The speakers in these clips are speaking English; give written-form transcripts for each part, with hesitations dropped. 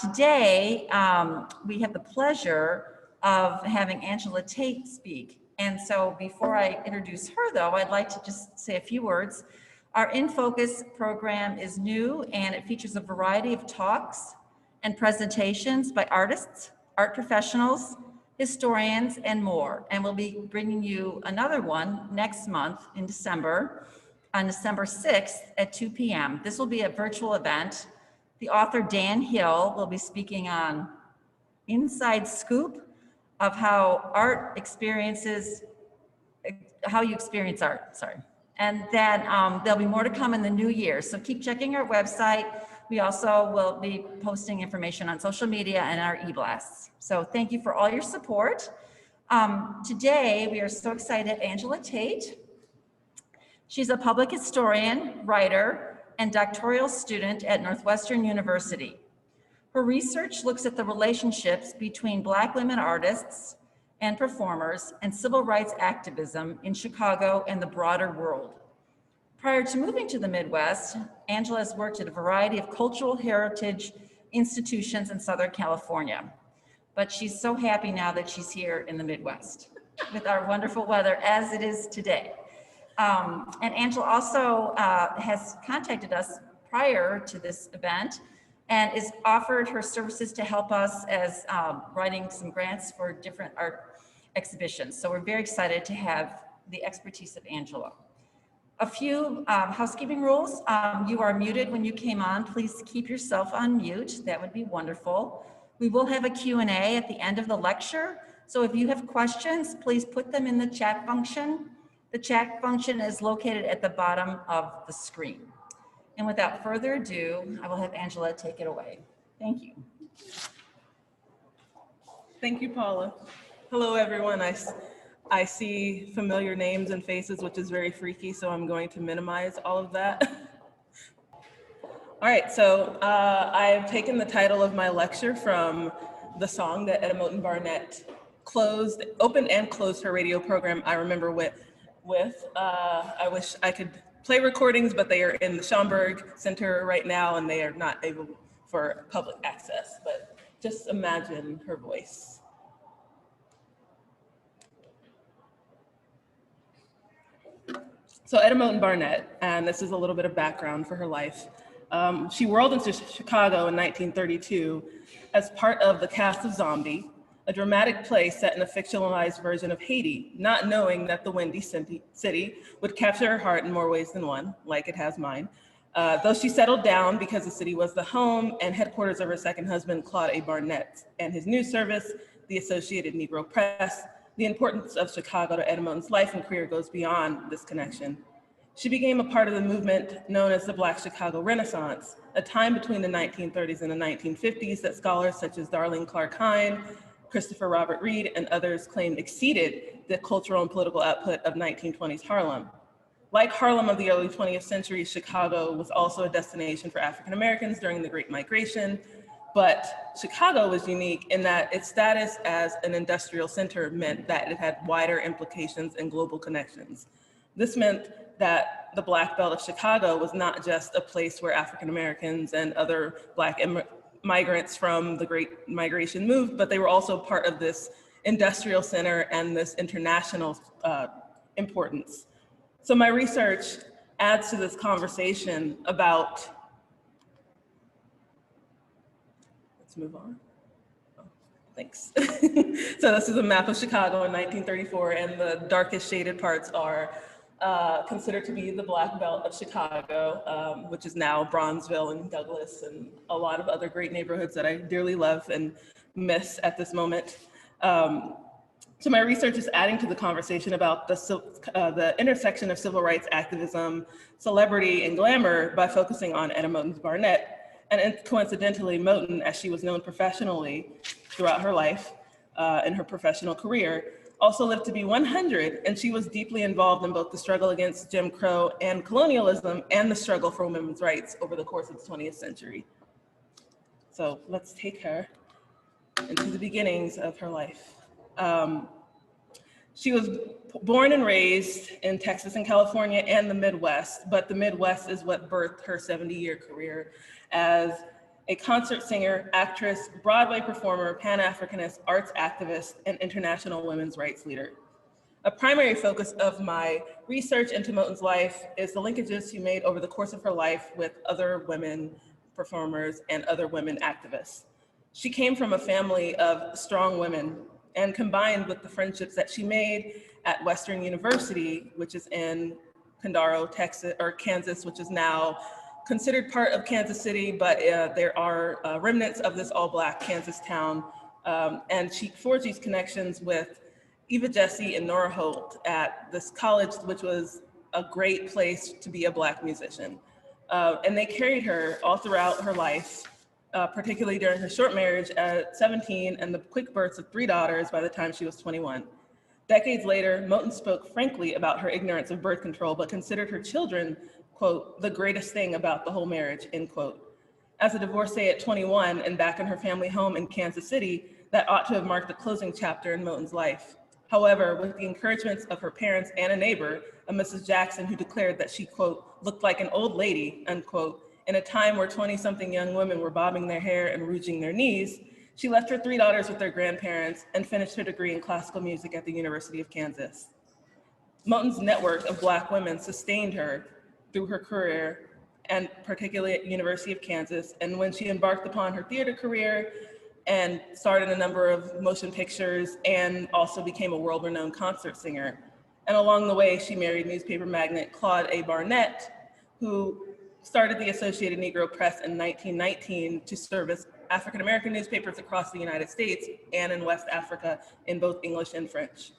Today, we have the pleasure of having Angela Tate speak. And so before I introduce her, though, I'd like to just say a few words. Our In Focus program is new, and it features a variety of talks and presentations by artists, art professionals, historians, and more. And we'll be bringing you another one next month in December, on December 6th at 2 p.m. This will be a virtual event. The author Dan Hill will be speaking on inside scoop of how you experience art, sorry. And then there'll be more to come in the new year. So keep checking our website. We also will be posting information on social media and our e-blasts. So thank you for all your support. Today, we are so excited, Angela Tate. She's a public historian, writer, and doctoral student at Northwestern University. Her research looks at the relationships between Black women artists and performers and civil rights activism in Chicago and the broader world. Prior to moving to the Midwest, Angela has worked at a variety of cultural heritage institutions in Southern California. But she's so happy now that she's here in the Midwest with our wonderful weather as it is today. And Angela also has contacted us prior to this event and is offered her services to help us as writing some grants for different art exhibitions. So we're very excited to have the expertise of Angela. A few housekeeping rules. You are muted when you came on. Please keep yourself on mute. That would be wonderful. We will have a Q&A at the end of the lecture. So if you have questions, please put them in the chat function. The chat function is located at the bottom of the screen. And without further ado, I will have Angela take it away. Thank you. Thank you, Paula. Hello, everyone. I see familiar names and faces, which is very freaky, so I'm going to minimize all of that. All right, so I've taken the title of my lecture from the song that Etta Moten Barnett opened and closed her radio program, I Remember with. I wish I could play recordings, but they are in the Schomburg Center right now and they are not able for public access, but just imagine her voice. So Etta Moten Barnett, and this is a little bit of background for her life. She whirled into Chicago in 1932 as part of the cast of Zombie, a dramatic play set in a fictionalized version of Haiti, not knowing that the Windy City would capture her heart in more ways than one, like it has mine. Though she settled down because the city was the home and headquarters of her second husband, Claude A. Barnett, and his news service, the Associated Negro Press, the importance of Chicago to Etta Moten's life and career goes beyond this connection. She became a part of the movement known as the Black Chicago Renaissance, a time between the 1930s and the 1950s that scholars such as Darlene Clark Hine, Christopher Robert Reed, and others claimed exceeded the cultural and political output of 1920s Harlem. Like Harlem of the early 20th century, Chicago was also a destination for African Americans during the Great Migration, but Chicago was unique in that its status as an industrial center meant that it had wider implications and global connections. This meant that the Black Belt of Chicago was not just a place where African Americans and other Black migrants from the Great Migration moved, but they were also part of this industrial center and this international importance. So my research adds to this conversation about, let's move on. Oh, thanks. So this is a map of Chicago in 1934, and the darkest shaded parts are considered to be the Black Belt of Chicago, which is now Bronzeville and Douglas and a lot of other great neighborhoods that I dearly love and miss at this moment. So my research is adding to the conversation about the intersection of civil rights activism, celebrity, and glamour by focusing on Etta Moten Barnett, and coincidentally Moten, as she was known professionally throughout her life and her professional career, also lived to be 100, and she was deeply involved in both the struggle against Jim Crow and colonialism and the struggle for women's rights over the course of the 20th century. So let's take her into the beginnings of her life. She was born and raised in Texas and California and the Midwest, but the Midwest is what birthed her 70-year career as a concert singer, actress, Broadway performer, Pan-Africanist, arts activist, and international women's rights leader. A primary focus of my research into Moten's life is the linkages she made over the course of her life with other women performers and other women activists. She came from a family of strong women, and combined with the friendships that she made at Western University, which is in Condaro, Texas, or Kansas, which is now considered part of Kansas City, but there are remnants of this all-Black Kansas town. And she forged these connections with Eva Jesse and Nora Holt at this college, which was a great place to be a Black musician. And they carried her all throughout her life, particularly during her short marriage at 17 and the quick births of 3 daughters by the time she was 21. Decades later, Moten spoke frankly about her ignorance of birth control, but considered her children, quote, the greatest thing about the whole marriage, end quote. As a divorcee at 21 and back in her family home in Kansas City, that ought to have marked the closing chapter in Moten's life. However, with the encouragements of her parents and a neighbor, a Mrs. Jackson, who declared that she, quote, looked like an old lady, unquote, in a time where 20-something young women were bobbing their hair and rouging their knees, she left her 3 daughters with their grandparents and finished her degree in classical music at the University of Kansas. Moten's network of Black women sustained her through her career, and particularly at University of Kansas. And when she embarked upon her theater career and started a number of motion pictures and also became a world-renowned concert singer. And along the way, she married newspaper magnate Claude A. Barnett, who started the Associated Negro Press in 1919 to service African-American newspapers across the United States and in West Africa in both English and French.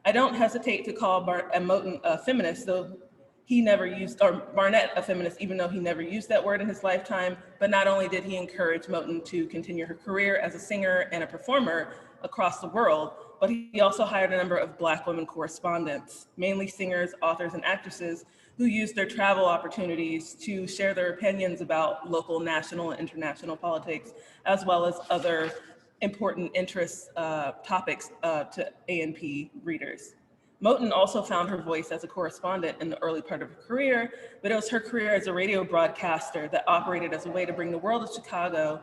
I don't hesitate to call Moten a feminist, though he never used, or Barnett a feminist, even though he never used that word in his lifetime. But not only did he encourage Moten to continue her career as a singer and a performer across the world, but he also hired a number of Black women correspondents, mainly singers, authors, and actresses, who used their travel opportunities to share their opinions about local, national, and international politics, as well as other important interest topics to A&P readers. Moten also found her voice as a correspondent in the early part of her career, but it was her career as a radio broadcaster that operated as a way to bring the world of Chicago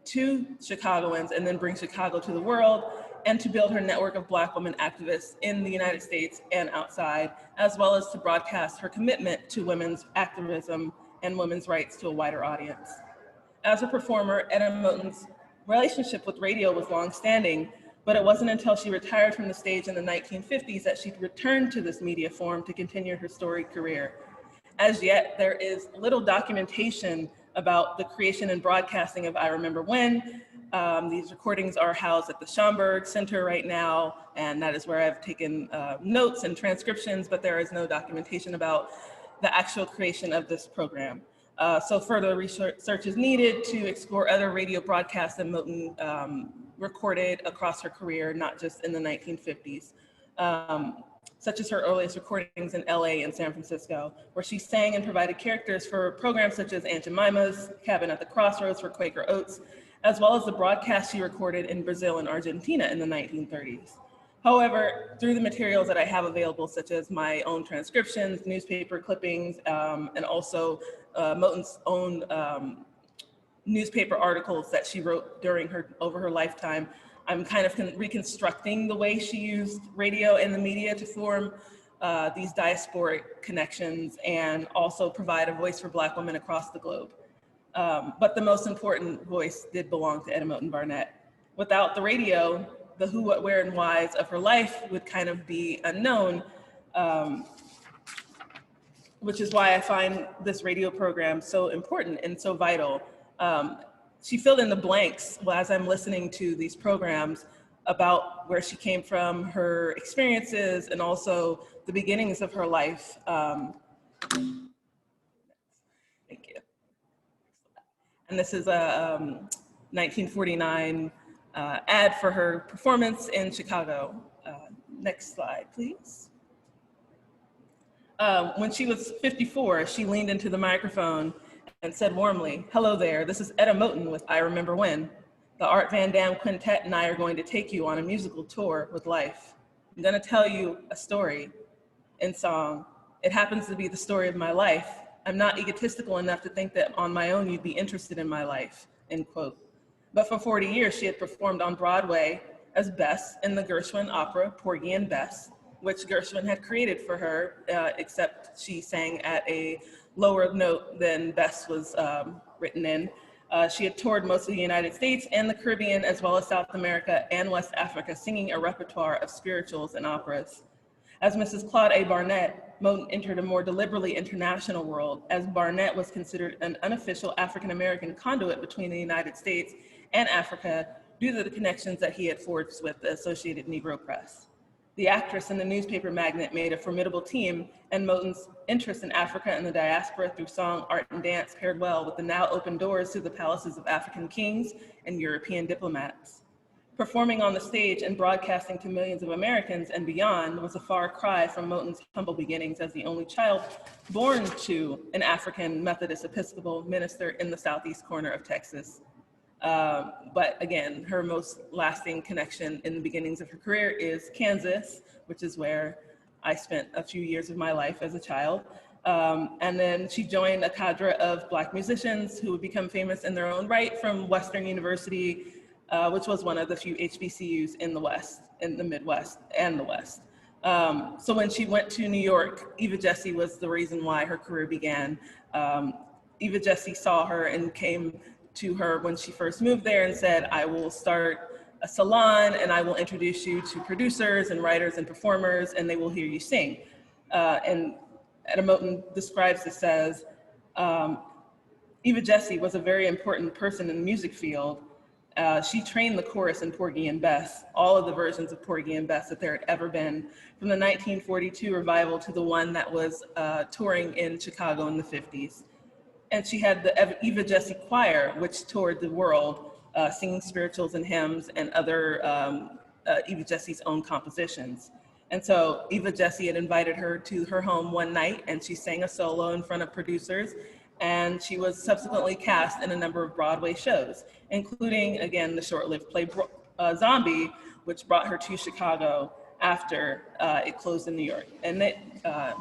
to Chicagoans and then bring Chicago to the world, and to build her network of Black women activists in the United States and outside, as well as to broadcast her commitment to women's activism and women's rights to a wider audience. As a performer, Etta Moten's relationship with radio was longstanding, but it wasn't until she retired from the stage in the 1950s that she returned to this media form to continue her storied career. As yet, there is little documentation about the creation and broadcasting of I Remember When. These recordings are housed at the Schomburg Center right now, and that is where I've taken notes and transcriptions, but there is no documentation about the actual creation of this program. So further research is needed to explore other radio broadcasts that Moten recorded across her career, not just in the 1950s, such as her earliest recordings in LA and San Francisco, where she sang and provided characters for programs such as Aunt Jemima's Cabin at the Crossroads for Quaker Oats, as well as the broadcasts she recorded in Brazil and Argentina in the 1930s. However, through the materials that I have available, such as my own transcriptions, newspaper clippings, and also Moten's own newspaper articles that she wrote over her lifetime, I'm kind of reconstructing the way she used radio and the media to form these diasporic connections and also provide a voice for Black women across the globe. But the most important voice did belong to Etta Moten Barnett. Without the radio, the who, what, where, and whys of her life would kind of be unknown, which is why I find this radio program so important and so vital. She filled in the blanks as I'm listening to these programs about where she came from, her experiences, and also the beginnings of her life. Thank you. And this is a 1949 ad for her performance in Chicago. Next slide, please. When she was 54, she leaned into the microphone and said warmly, "Hello there, this is Etta Moten with I Remember When. The Art Van Dam Quintet and I are going to take you on a musical tour with life. I'm gonna tell you a story in song. It happens to be the story of my life. I'm not egotistical enough to think that on my own you'd be interested in my life. end quote. But for 40 years, she had performed on Broadway as Bess in the Gershwin opera, Porgy and Bess, which Gershwin had created for her, except she sang at a lower note than Bess was written in. She had toured most of the United States and the Caribbean, as well as South America and West Africa, singing a repertoire of spirituals and operas. As Mrs. Claude A. Barnett, Moten entered a more deliberately international world, as Barnett was considered an unofficial African-American conduit between the United States and Africa due to the connections that he had forged with the Associated Negro Press. The actress and the newspaper magnate made a formidable team, and Moten's interest in Africa and the diaspora through song, art, and dance paired well with the now open doors to the palaces of African kings and European diplomats. Performing on the stage and broadcasting to millions of Americans and beyond was a far cry from Moten's humble beginnings as the only child born to an African Methodist Episcopal minister in the southeast corner of Texas. But again, her most lasting connection in the beginnings of her career is Kansas, which is where I spent a few years of my life as a child. And then she joined a cadre of Black musicians who would become famous in their own right from Northwestern University, which was one of the few HBCUs in the West, in the Midwest and the West. So when she went to New York, Eva Jessie was the reason why her career began. Eva Jessie saw her and came to her when she first moved there and said, I will start a salon and I will introduce you to producers and writers and performers and they will hear you sing. And Etta Moten describes this as, Eva Jessie was a very important person in the music field. She trained the chorus in Porgy and Bess, all of the versions of Porgy and Bess that there had ever been, from the 1942 revival to the one that was touring in Chicago in the 50s. And she had the Eva Jessie Choir, which toured the world, singing spirituals and hymns and other Eva Jessie's own compositions. And so Eva Jessie had invited her to her home one night and she sang a solo in front of producers. And she was subsequently cast in a number of Broadway shows, including, again, the short-lived play Zombie, which brought her to Chicago after it closed in New York. And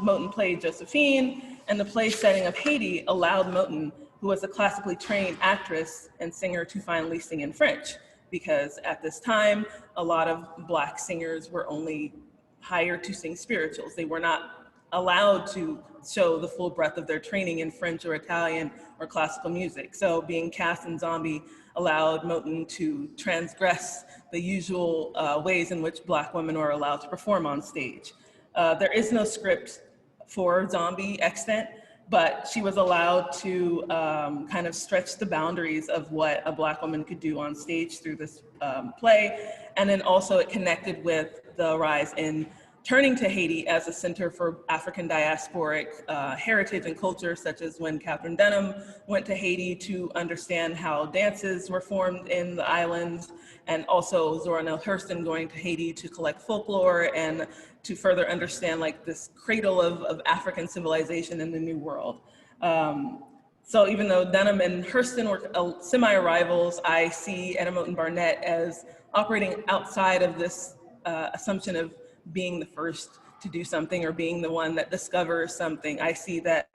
Moten played Josephine, and the play setting of Haiti allowed Moten, who was a classically trained actress and singer, to finally sing in French, because at this time, a lot of Black singers were only hired to sing spirituals. They were not allowed to show the full breadth of their training in French or Italian or classical music. So being cast in Zombie allowed Moten to transgress the usual ways in which Black women are allowed to perform on stage. There is no script for Zombie extant, but she was allowed to kind of stretch the boundaries of what a Black woman could do on stage through this play. And then also it connected with the rise in turning to Haiti as a center for African diasporic heritage and culture, such as when Catherine Denham went to Haiti to understand how dances were formed in the islands, and also Zora Neale Hurston going to Haiti to collect folklore and to further understand like this cradle of African civilization in the New World. So even though Denham and Hurston were semi-rivals, I see Etta Moten Barnett as operating outside of this assumption of being the first to do something or being the one that discovers something. I see that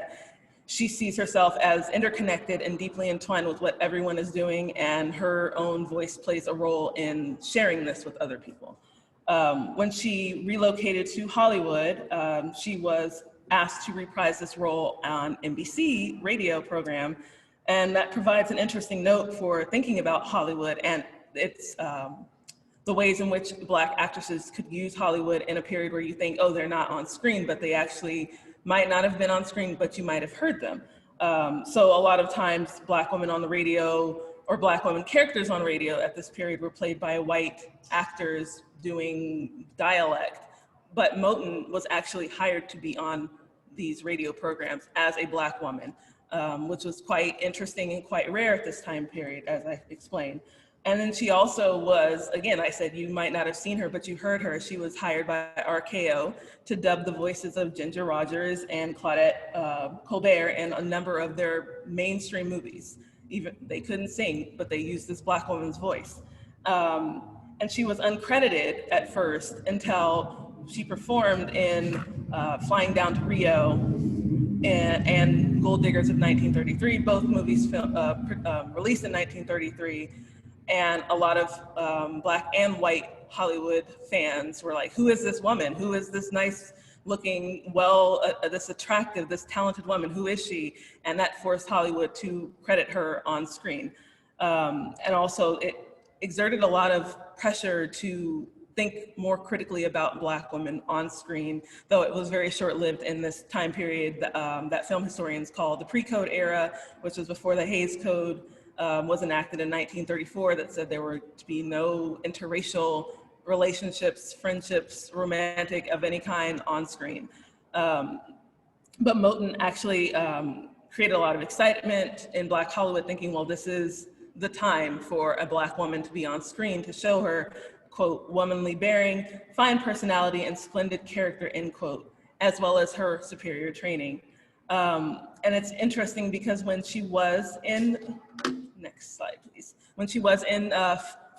she sees herself as interconnected and deeply entwined with what everyone is doing, and her own voice plays a role in sharing this with other people. When she relocated to Hollywood, she was asked to reprise this role on NBC radio program, and that provides an interesting note for thinking about Hollywood and its the ways in which Black actresses could use Hollywood in a period where you think, oh, they're not on screen, but they actually might not have been on screen, but you might have heard them. So a lot of times Black women on the radio or Black women characters on radio at this period were played by white actors doing dialect, but Moten was actually hired to be on these radio programs as a Black woman, which was quite interesting and quite rare at this time period, as I explained. And then she also was, again, I said you might not have seen her, but you heard her. She was hired by RKO to dub the voices of Ginger Rogers and Claudette Colbert in a number of their mainstream movies. Even they couldn't sing, but they used this Black woman's voice. And she was uncredited at first until she performed in Flying Down to Rio and Gold Diggers of 1933, both movies released in 1933. And a lot of Black and white Hollywood fans were like, who is this woman? Who is this nice looking, this attractive, this talented woman? Who is she? And that forced Hollywood to credit her on screen. And also it exerted a lot of pressure to think more critically about Black women on screen, though it was very short-lived in this time period that film historians call the pre-code era, which was before the Hays Code was enacted in 1934, that said there were to be no interracial relationships, friendships, romantic of any kind on screen. But Moten actually created a lot of excitement in Black Hollywood, thinking, well, this is the time for a Black woman to be on screen, to show her, quote, womanly bearing, fine personality, and splendid character, end quote, as well as her superior training. And it's interesting because when she was in, next slide, please. When she was in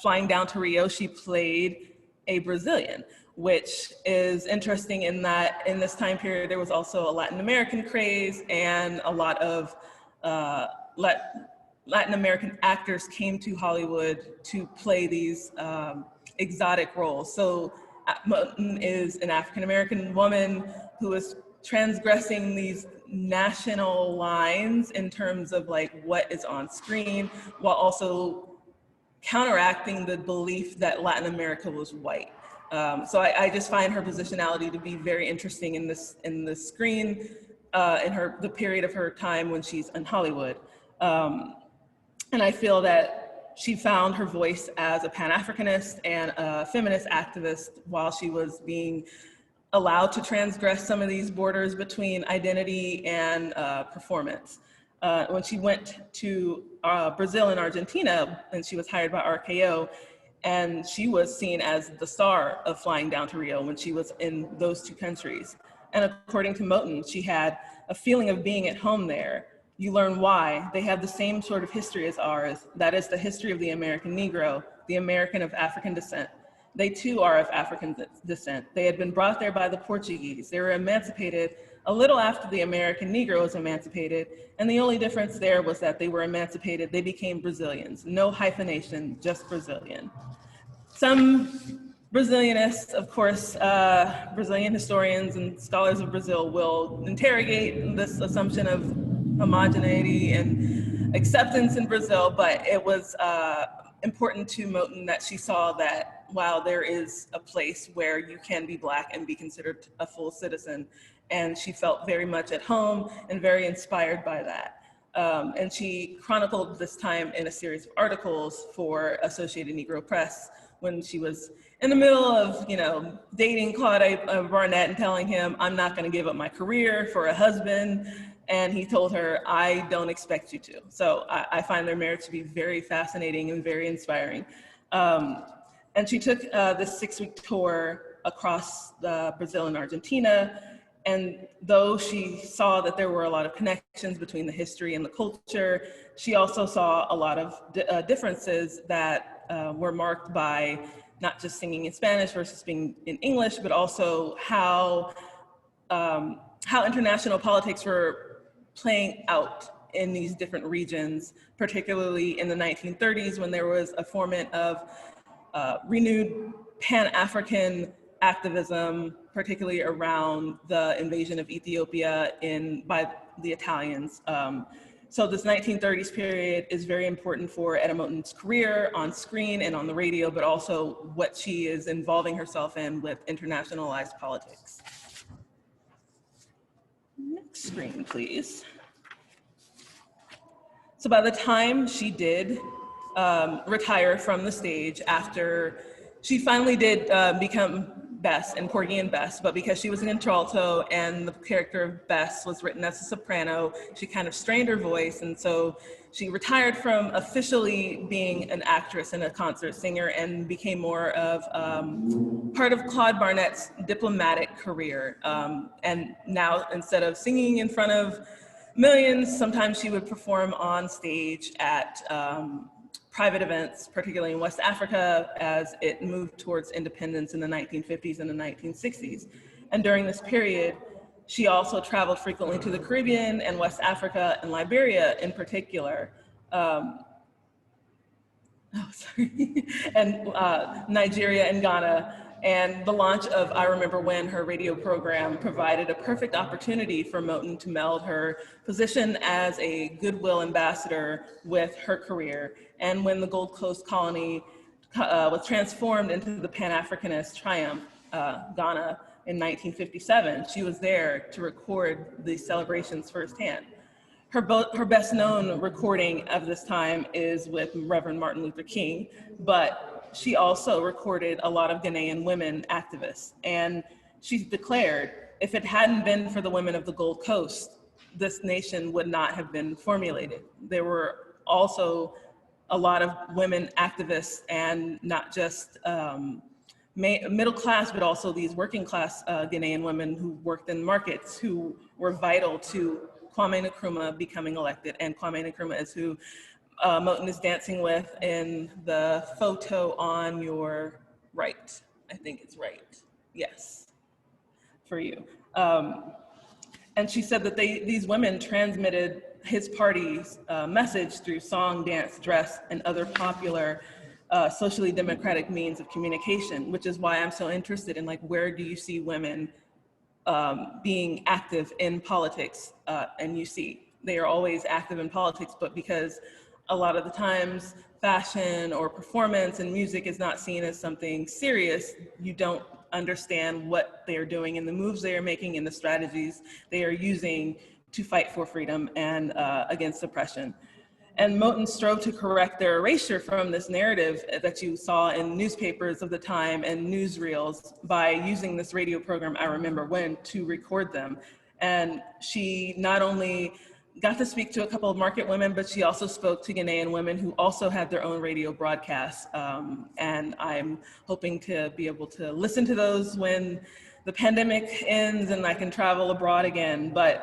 Flying Down to Rio, she played a Brazilian, which is interesting in that in this time period, there was also a Latin American craze, and a lot of Latin American actors came to Hollywood to play these exotic roles. So Moten is an African-American woman who is transgressing these national lines in terms of like what is on screen, while also counteracting the belief that Latin America was white. So I just find her positionality to be very interesting in the screen, in the period of her time when she's in Hollywood. And I feel that she found her voice as a Pan-Africanist and a feminist activist while she was being allowed to transgress some of these borders between identity and performance. When she went to Brazil and Argentina, and she was hired by RKO, and she was seen as the star of Flying Down to Rio when she was in those two countries. And according to Moten, she had a feeling of being at home there. You learn why. They have the same sort of history as ours. That is the history of the American Negro, the American of African descent. They too are of African descent. They had been brought there by the Portuguese. They were emancipated a little after the American Negro was emancipated, and the only difference there was that they were emancipated, they became Brazilians. No hyphenation, just Brazilian. Some Brazilianists, of course, Brazilian historians and scholars of Brazil will interrogate this assumption of homogeneity and acceptance in Brazil, but it was important to Moten that she saw that while there is a place where you can be Black and be considered a full citizen, and she felt very much at home and very inspired by that. And she chronicled this time in a series of articles for Associated Negro Press when she was in the middle of, dating Claude Barnett and telling him, I'm not gonna give up my career for a husband. And he told her, I don't expect you to. So I find their marriage to be very fascinating and very inspiring. And she took this 6-week tour across Brazil and Argentina. And though she saw that there were a lot of connections between the history and the culture, she also saw a lot of differences that were marked by not just singing in Spanish versus singing in English, but also how international politics were playing out in these different regions, particularly in the 1930s when there was a formant of renewed Pan-African activism, particularly around the invasion of Ethiopia by the Italians. So this 1930s period is very important for Etta Moten's career on screen and on the radio, but also what she is involving herself in with internationalized politics. Next screen, please. So by the time she did retire from the stage after she finally did become Bess in Porgy and Bess, but because she was an contralto and the character of Bess was written as a soprano, she kind of strained her voice, and so she retired from officially being an actress and a concert singer and became more of part of Claude Barnett's diplomatic career. And now, instead of singing in front of millions, sometimes she would perform on stage at private events, particularly in West Africa, as it moved towards independence in the 1950s and the 1960s. And during this period, She also traveled frequently to the Caribbean and West Africa and Liberia in particular. And Nigeria and Ghana. And the launch of I Remember When, her radio program, provided a perfect opportunity for Moten to meld her position as a goodwill ambassador with her career. And when the Gold Coast colony was transformed into the Pan-Africanist triumph, Ghana, in 1957, she was there to record the celebrations firsthand. Her best known recording of this time is with Reverend Martin Luther King, but she also recorded a lot of Ghanaian women activists. And she declared, if it hadn't been for the women of the Gold Coast, this nation would not have been formulated. There were also a lot of women activists, and not just middle class, but also these working class Ghanaian women who worked in markets, who were vital to Kwame Nkrumah becoming elected. And Kwame Nkrumah is who Moten is dancing with in the photo on your right. I think it's right. Yes, for you. And she said that these women transmitted his party's message through song, dance, dress, and other popular socially democratic means of communication, which is why I'm so interested in, like, where do you see women being active in politics? And you see, they are always active in politics, but because a lot of the times fashion or performance and music is not seen as something serious, you don't understand what they are doing and the moves they are making and the strategies they are using to fight for freedom and against oppression. And Moten strove to correct their erasure from this narrative that you saw in newspapers of the time and newsreels by using this radio program, I Remember When, to record them. And she not only got to speak to a couple of market women, but she also spoke to Ghanaian women who also had their own radio broadcasts. And I'm hoping to be able to listen to those when the pandemic ends and I can travel abroad again. But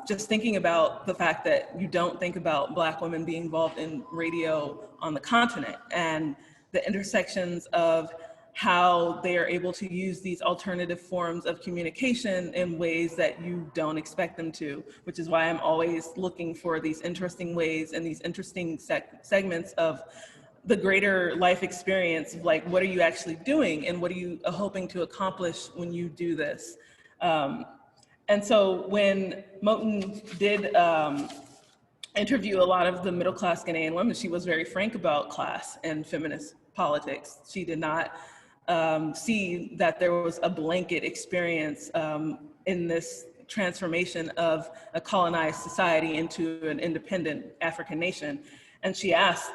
just thinking about the fact that you don't think about Black women being involved in radio on the continent, and the intersections of how they are able to use these alternative forms of communication in ways that you don't expect them to, which is why I'm always looking for these interesting ways and these interesting segments of the greater life experience of, like, what are you actually doing and what are you hoping to accomplish when you do this? And so when Moten did interview a lot of the middle class Ghanaian women, she was very frank about class and feminist politics. She did not see that there was a blanket experience in this transformation of a colonized society into an independent African nation. And she asked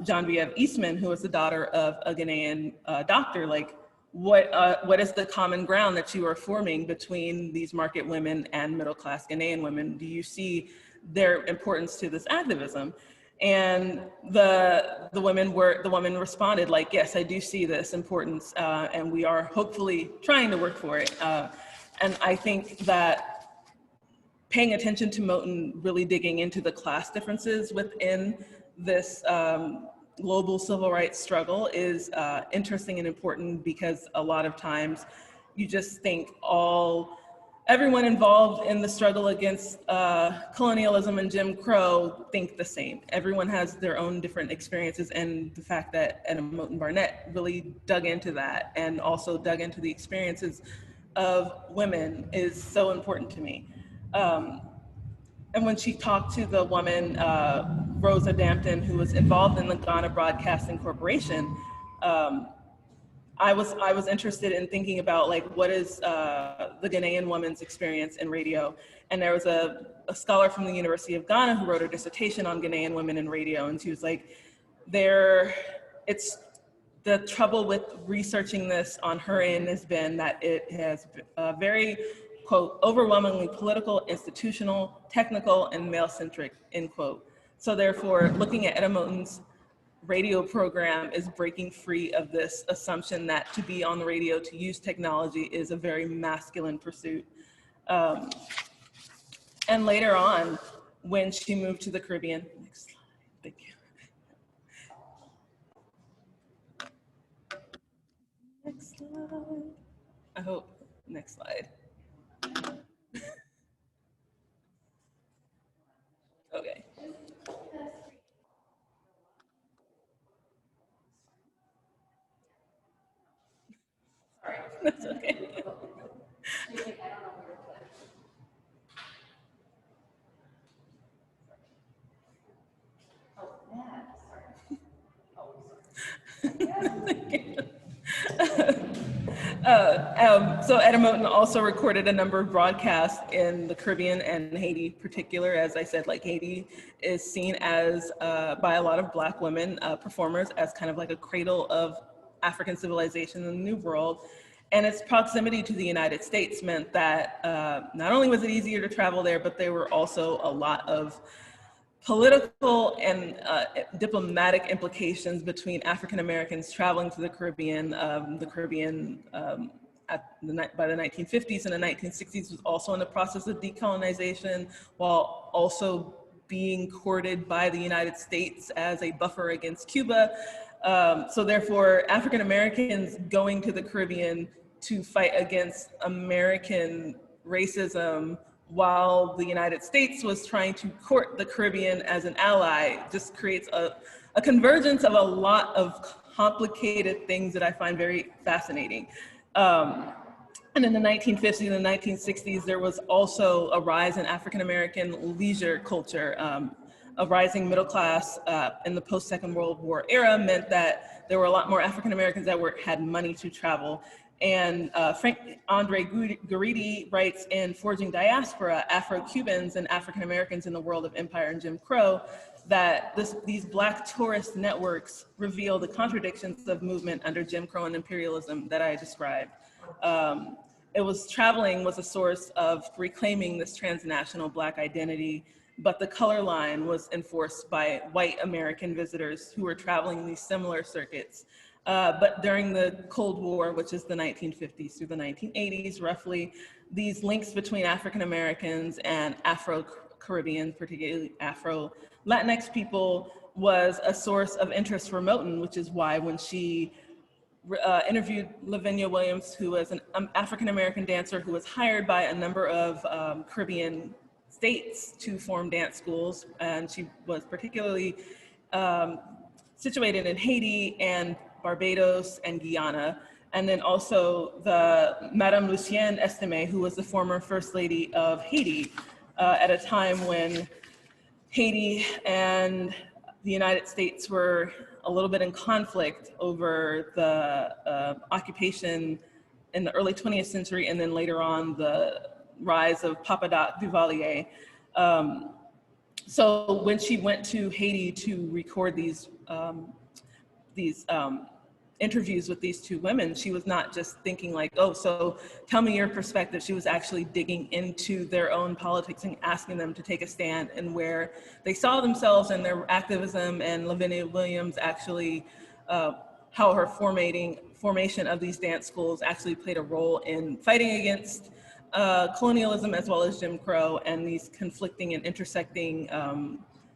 Genevieve Eastman, who was the daughter of a Ghanaian doctor, like, what is the common ground that you are forming between these market women and middle-class Ghanaian women? Do you see their importance to this activism? And the woman responded, like, yes, I do see this importance, and we are hopefully trying to work for it. And I think that paying attention to Moten really digging into the class differences within this global civil rights struggle is interesting and important, because a lot of times you just think everyone involved in the struggle against colonialism and Jim Crow think the same. Everyone has their own different experiences, and the fact that Etta Moten Barnett really dug into that and also dug into the experiences of women is so important to me. And when she talked to the woman, Rosa Dampton, who was involved in the Ghana Broadcasting Corporation, I was interested in thinking about, like, what is the Ghanaian woman's experience in radio? And there was a scholar from the University of Ghana who wrote a dissertation on Ghanaian women in radio, and she was like, it's the trouble with researching this on her end has been that it has very, quote, overwhelmingly political, institutional, technical, and male-centric, end quote. So therefore, looking at Etta Moten's radio program is breaking free of this assumption that to be on the radio, to use technology, is a very masculine pursuit. And later on, when she moved to the Caribbean, next slide, thank you. Next slide. I hope, next slide. That's okay. So Etta Moten also recorded a number of broadcasts in the Caribbean and Haiti in particular. As I said, like Haiti is seen as, by a lot of Black women performers, as kind of like a cradle of African civilization in the New World. And its proximity to the United States meant that not only was it easier to travel there, but there were also a lot of political and diplomatic implications between African Americans traveling to the Caribbean. By the 1950s and the 1960s was also in the process of decolonization, while also being courted by the United States as a buffer against Cuba. So therefore, African Americans going to the Caribbean to fight against American racism while the United States was trying to court the Caribbean as an ally just creates a convergence of a lot of complicated things that I find very fascinating. And in the 1950s and the 1960s, there was also a rise in African-American leisure culture. A rising middle class in the post-Second World War era meant that there were a lot more African-Americans that had money to travel. And Andre Guridi writes in Forging Diaspora, Afro-Cubans and African-Americans in the World of Empire and Jim Crow, that these Black tourist networks reveal the contradictions of movement under Jim Crow and imperialism that I described. Traveling was a source of reclaiming this transnational Black identity, but the color line was enforced by white American visitors who were traveling these similar circuits. But during the Cold War, which is the 1950s through the 1980s, roughly, these links between African Americans and Afro-Caribbean, particularly Afro-Latinx people, was a source of interest for Moten, which is why when she interviewed Lavinia Williams, who was an African-American dancer who was hired by a number of Caribbean states to form dance schools, and she was particularly situated in Haiti and Barbados and Guyana, and then also the Madame Lucienne Estime, who was the former First Lady of Haiti at a time when Haiti and the United States were a little bit in conflict over the occupation in the early 20th century, and then later on the rise of Papa Doc Duvalier. So when she went to Haiti to record these interviews with these two women, she was not just thinking like, oh, so tell me your perspective. She was actually digging into their own politics and asking them to take a stand and where they saw themselves and their activism, and Lavinia Williams actually, how her formation of these dance schools actually played a role in fighting against colonialism as well as Jim Crow and these conflicting and intersecting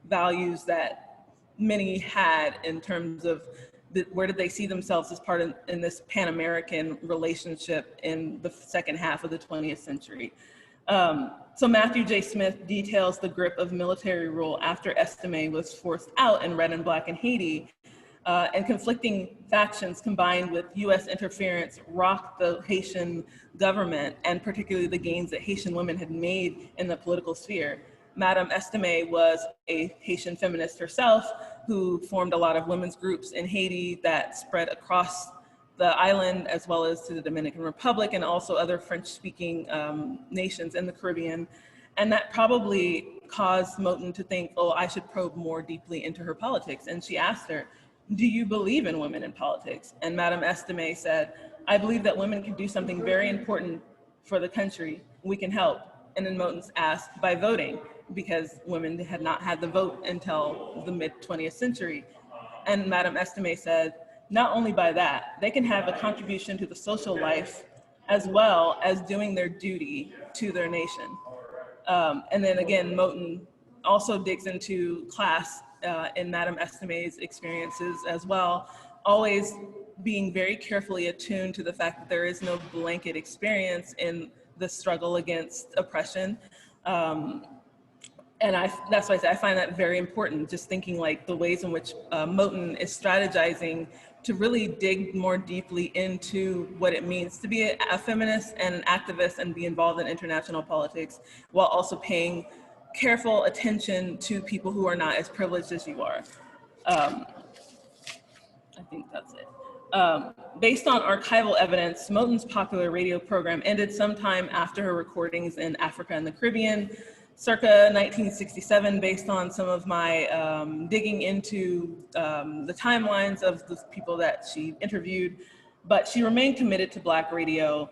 values that many had in terms of where did they see themselves as part in this Pan-American relationship in the second half of the 20th century. So Matthew J. Smith details the grip of military rule after Estime was forced out in Red and Black in Haiti, and conflicting factions combined with US interference rocked the Haitian government, and particularly the gains that Haitian women had made in the political sphere. Madame Estime was a Haitian feminist herself who formed a lot of women's groups in Haiti that spread across the island as well as to the Dominican Republic and also other French-speaking nations in the Caribbean. And that probably caused Moten to think, oh, I should probe more deeply into her politics. And she asked her, do you believe in women in politics? And Madame Estime said, I believe that women can do something very important for the country. We can help. And then Moten asked, by voting, because women had not had the vote until the mid-20th century. And Madame Estime said, not only by that, they can have a contribution to the social life as well as doing their duty to their nation. And then again, Moten also digs into class in Madame Estime's experiences as well, always being very carefully attuned to the fact that there is no blanket experience in the struggle against oppression. that's why I say I find that very important, just thinking like the ways in which Moten is strategizing to really dig more deeply into what it means to be a feminist and an activist and be involved in international politics, while also paying careful attention to people who are not as privileged as you are. I think that's it. Based on archival evidence, Moten's popular radio program ended sometime after her recordings in Africa and the Caribbean, circa 1967, based on some of my digging into the timelines of the people that she interviewed. But she remained committed to Black radio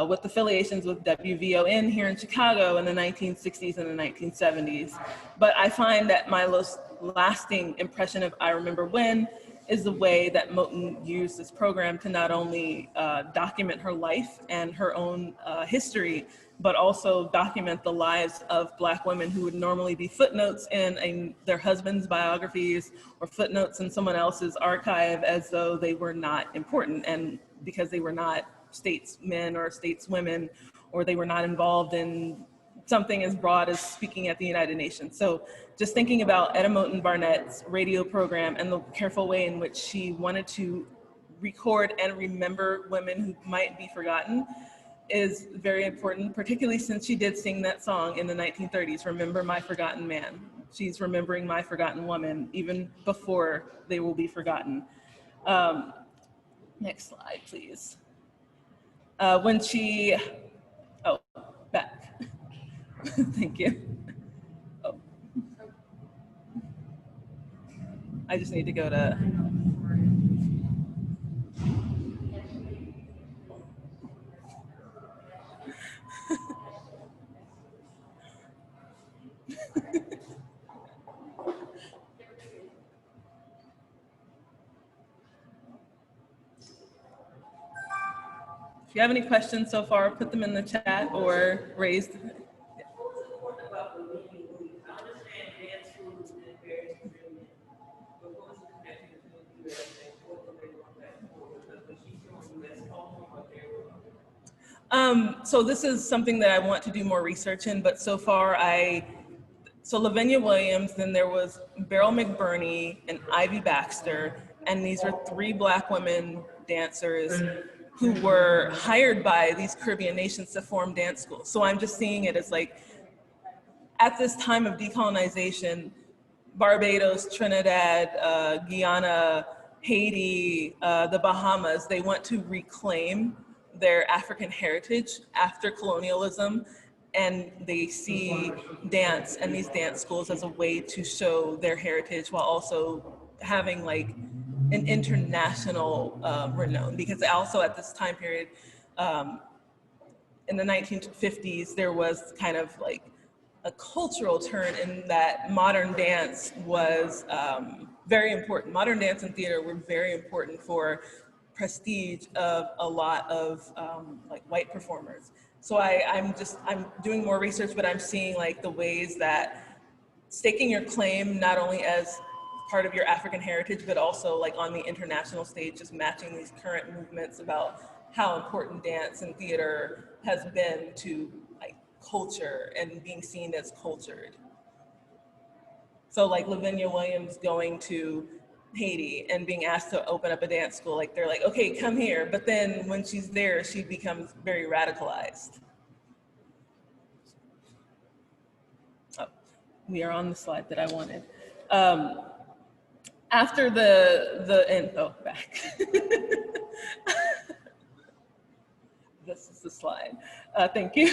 with affiliations with WVON here in Chicago in the 1960s and the 1970s. But I find that my most lasting impression of I Remember When is the way that Moten used this program to not only document her life and her own history, but also document the lives of Black women who would normally be footnotes in their husbands' biographies or footnotes in someone else's archive, as though they were not important, and because they were not statesmen or stateswomen, or they were not involved in something as broad as speaking at the United Nations. So just thinking about Etta Moten Barnett's radio program and the careful way in which she wanted to record and remember women who might be forgotten is very important, particularly since she did sing that song in the 1930s, Remember My Forgotten Man. She's remembering my forgotten woman even before they will be forgotten. Next slide, please. When she, oh, back. Thank you. Oh. I just need to go to. If you have any questions so far, put them in the chat or raise. So this is something that I want to do more research in, but so far so Lavinia Williams, then there was Beryl McBurney and Ivy Baxter, and these are 3 Black women dancers who were hired by these Caribbean nations to form dance schools. So I'm just seeing it as like, at this time of decolonization, Barbados, Trinidad, Guyana, Haiti, the Bahamas, they want to reclaim their African heritage after colonialism, and they see dance and these dance schools as a way to show their heritage while also having like an international renown. Because also at this time period, in the 1950s, there was kind of like a cultural turn in that modern dance was very important. Modern dance and theater were very important for prestige of a lot of like white performers. So I'm doing more research, but I'm seeing like the ways that staking your claim not only as part of your African heritage, but also like on the international stage, just matching these current movements about how important dance and theater has been to like culture and being seen as cultured. So like Lavinia Williams going to Haiti and being asked to open up a dance school, like they're like, okay, come here. But then when she's there, she becomes very radicalized. Oh, we are on the slide that I wanted. After back. This is the slide. Thank you.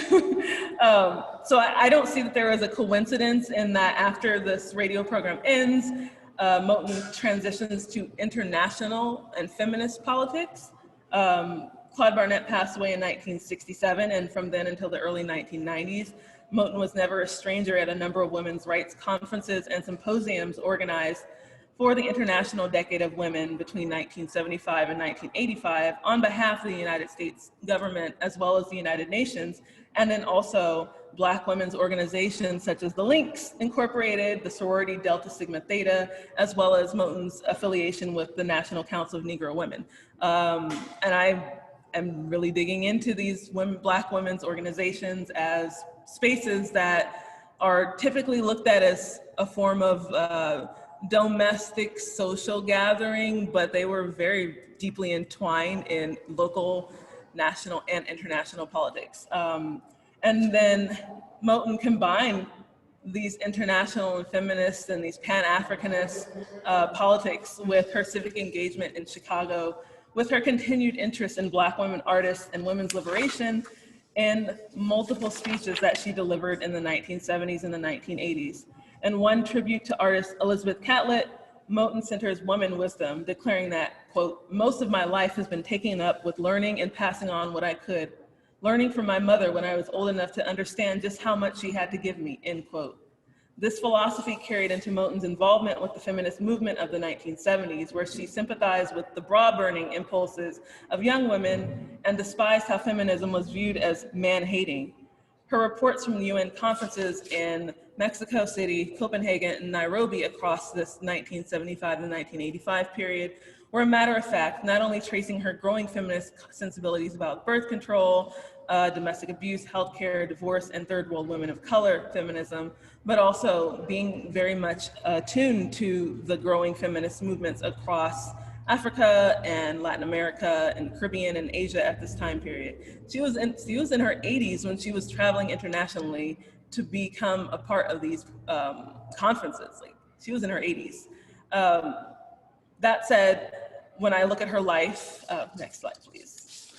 So I don't see that there is a coincidence in that after this radio program ends, Moten transitions to international and feminist politics. Claude Barnett passed away in 1967, and from then until the early 1990s, Moten was never a stranger at a number of women's rights conferences and symposiums organized for the International Decade of Women between 1975 and 1985 on behalf of the United States government, as well as the United Nations, and then also Black women's organizations such as the Links Incorporated, the sorority Delta Sigma Theta, as well as Moten's affiliation with the National Council of Negro Women. And I am really digging into these Black women's organizations as spaces that are typically looked at as a form of domestic social gathering, but they were very deeply entwined in local, national, and international politics. And then Moten combined these international and feminist and these Pan-Africanist politics with her civic engagement in Chicago, with her continued interest in Black women artists and women's liberation, and multiple speeches that she delivered in the 1970s and the 1980s. And one tribute to artist Elizabeth Catlett, Moten centers woman wisdom, declaring that, quote, "Most of my life has been taken up with learning and passing on what I could, learning from my mother when I was old enough to understand just how much she had to give me," end quote. This philosophy carried into Moten's involvement with the feminist movement of the 1970s, where she sympathized with the bra-burning impulses of young women and despised how feminism was viewed as man-hating. Her reports from the UN conferences in Mexico City, Copenhagen, and Nairobi across this 1975 to 1985 period were a matter of fact, not only tracing her growing feminist sensibilities about birth control, domestic abuse, healthcare, divorce, and third world women of color feminism, but also being very much attuned to the growing feminist movements across Africa and Latin America and Caribbean and Asia at this time period. She was in her 80s when she was traveling internationally to become a part of these conferences. Like, she was in her 80s. That said, when I look at her life, next slide, please.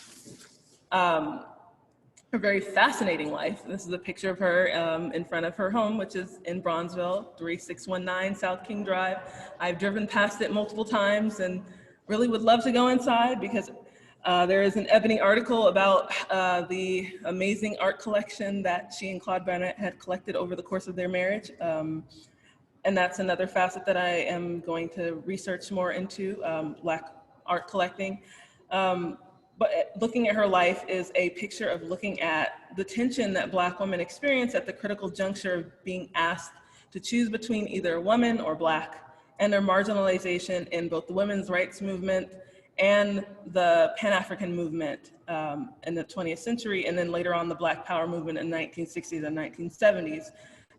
Her very fascinating life. This is a picture of her in front of her home, which is in Bronzeville, 3619 South King Drive. I've driven past it multiple times and really would love to go inside because there is an Ebony article about the amazing art collection that she and Claude Barnett had collected over the course of their marriage. And that's another facet that I am going to research more into, Black art collecting. But looking at her life is a picture of looking at the tension that Black women experience at the critical juncture of being asked to choose between either a woman or Black, and their marginalization in both the women's rights movement and the Pan-African movement in the 20th century, and then later on the Black Power movement in the 1960s and 1970s.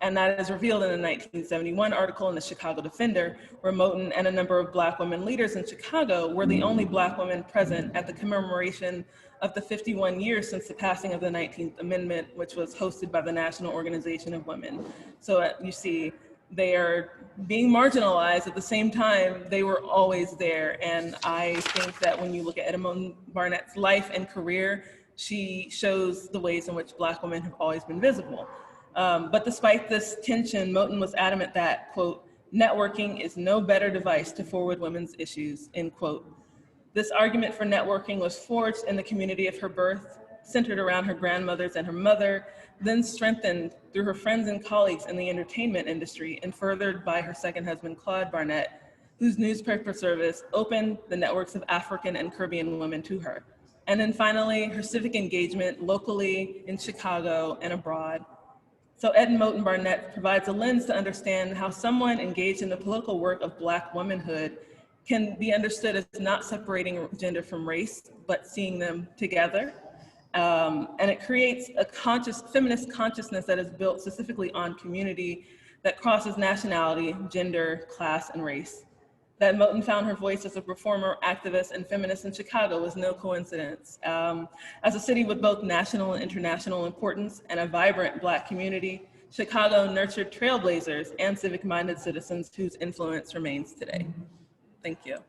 And that is revealed in a 1971 article in the Chicago Defender, where Moten and a number of Black women leaders in Chicago were the only Black women present at the commemoration of the 51 years since the passing of the 19th Amendment, which was hosted by the National Organization of Women. So you see, they are being marginalized at the same time they were always there. And I think that when you look at Etta Moten Barnett's life and career, she shows the ways in which Black women have always been visible. But despite this tension, Moten was adamant that, quote, "networking is no better device to forward women's issues," end quote. This argument for networking was forged in the community of her birth, centered around her grandmothers and her mother, then strengthened through her friends and colleagues in the entertainment industry, and furthered by her second husband, Claude Barnett, whose newspaper service opened the networks of African and Caribbean women to her. And then finally, her civic engagement locally in Chicago and abroad. So Etta Moten Barnett provides a lens to understand how someone engaged in the political work of Black womanhood can be understood as not separating gender from race, but seeing them together. And it creates a feminist consciousness that is built specifically on community that crosses nationality, gender, class, and race. That Moten found her voice as a performer, activist, and feminist in Chicago was no coincidence. As a city with both national and international importance and a vibrant Black community, Chicago nurtured trailblazers and civic-minded citizens whose influence remains today. Thank you.